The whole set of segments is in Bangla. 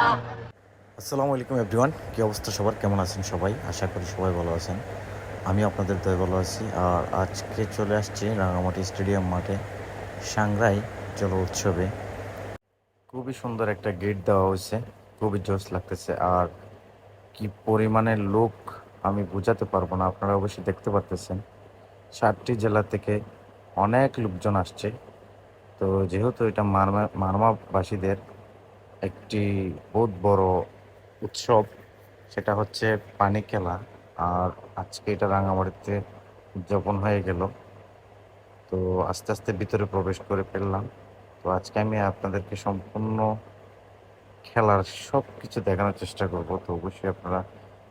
আসসালামু আলাইকুম এভরিওয়ান, কী অবস্থা সবার? কেমন আছেন সবাই? আশা করি সবাই ভালো আছেন। আমি আপনাদের দয়ে ভালো আছি। আর আজকে চলে আসছি রাঙামাটি স্টেডিয়াম মাঠে সাংগ্রাই জল উৎসবে। খুবই সুন্দর একটা গেট দেওয়া হয়েছে, খুবই জোশ লাগতেছে। আর কি পরিমাণের লোক আমি বোঝাতে পারবো না, আপনারা অবশ্যই দেখতে পারতেছেন। 7টি জেলা থেকে অনেক লোকজন আসছে। তো যেহেতু এটা মারমাবাসীদের একটি বহুত বড় উৎসব, সেটা হচ্ছে পানি খেলা। আর আজকে এটা রাঙামাটিতে উদযাপন হয়ে গেল। তো আস্তে আস্তে ভিতরে প্রবেশ করে ফেললাম। তো আজকে আমি আপনাদেরকে সম্পূর্ণ খেলার সব কিছু দেখানোর চেষ্টা করব। তো অবশ্যই আপনারা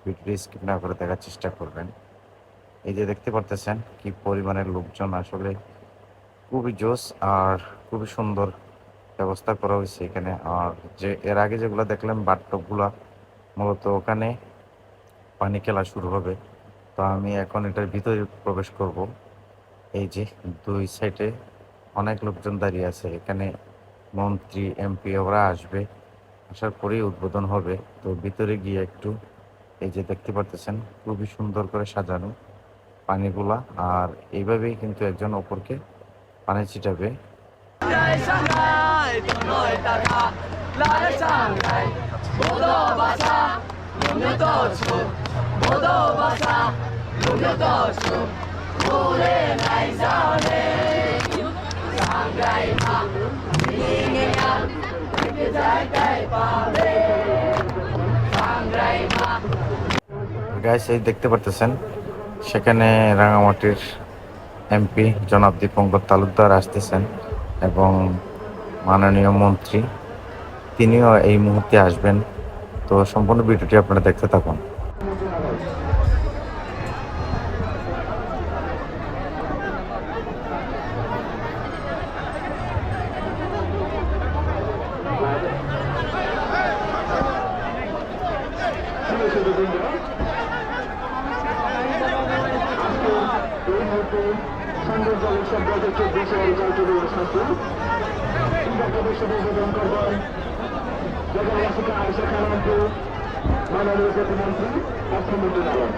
ভিডিও স্কিপ না করে দেখার চেষ্টা করবেন। এই যে দেখতে পারতেছেন কি পরিমাণের লোকজন, আসলে খুবই জোশ আর খুবই সুন্দর ব্যবস্থা করা হয়েছে এখানে। আর যে এর আগে যেগুলো দেখলাম বাথটবগুলা, মূলত ওখানে পানি খেলা শুরু হবে। তো আমি এখন এটার ভিতরে প্রবেশ করব। এই যে দুই সাইডে অনেক লোকজন দাঁড়িয়ে আছে, এখানে মন্ত্রী এমপি ওরা আসবে, আসার পরেই উদ্বোধন হবে। তো ভিতরে গিয়ে একটু, এই যে দেখতে পারতেছেন খুবই সুন্দর করে সাজানো পানিগুলা। আর এইভাবেই কিন্তু একজন অপরকে পানি ছিটাবে। গাইস, এই দেখতে পারতেছেন সেখানে রাঙামাটির এমপি জনাব দীপঙ্কর তালুকদার আসতেছেন এবং মাননীয় মন্ত্রী তিনিও এই মুহূর্তে আসবেন। তো সম্পূর্ণ ভিডিওটি আপনারা দেখতে থাকুন। মাননীয় প্রতিমন্ত্রী অর্থমন্ত্রী নারায়ণ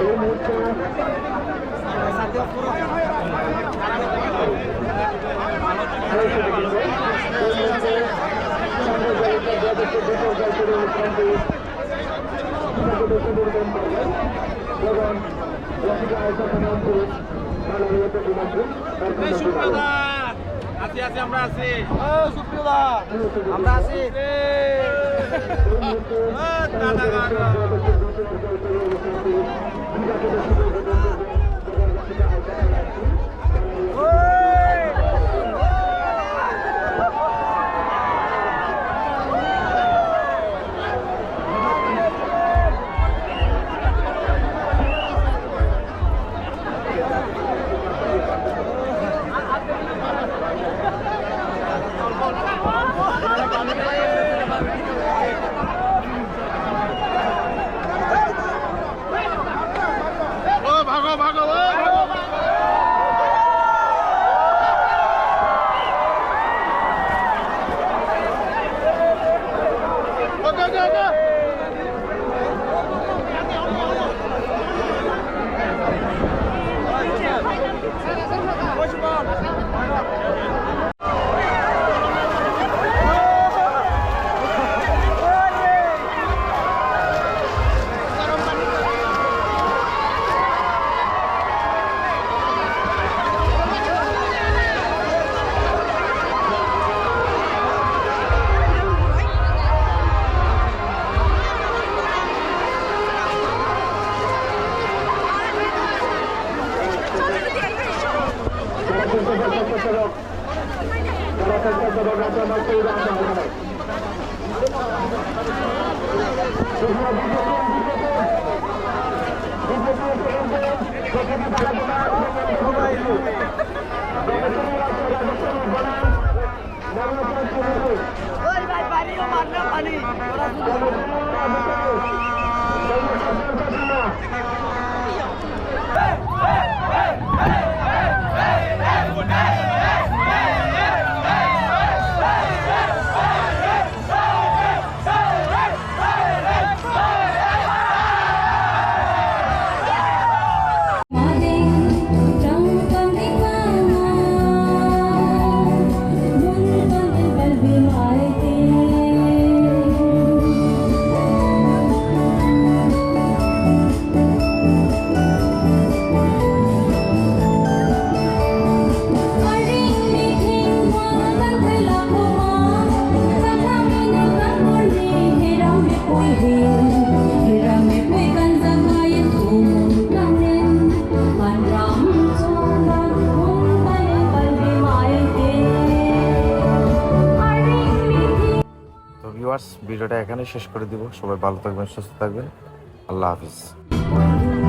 এই মুহূর্তে আমরা আছি আমরা আছি ওই ভাই পানিও মারনা পানি ওরা তো ভিউয়ার্স, ভিডিওটা এখানেই শেষ করে দিব। সবাই ভালো থাকবেন, সুস্থ থাকবেন। আল্লাহ হাফিজ।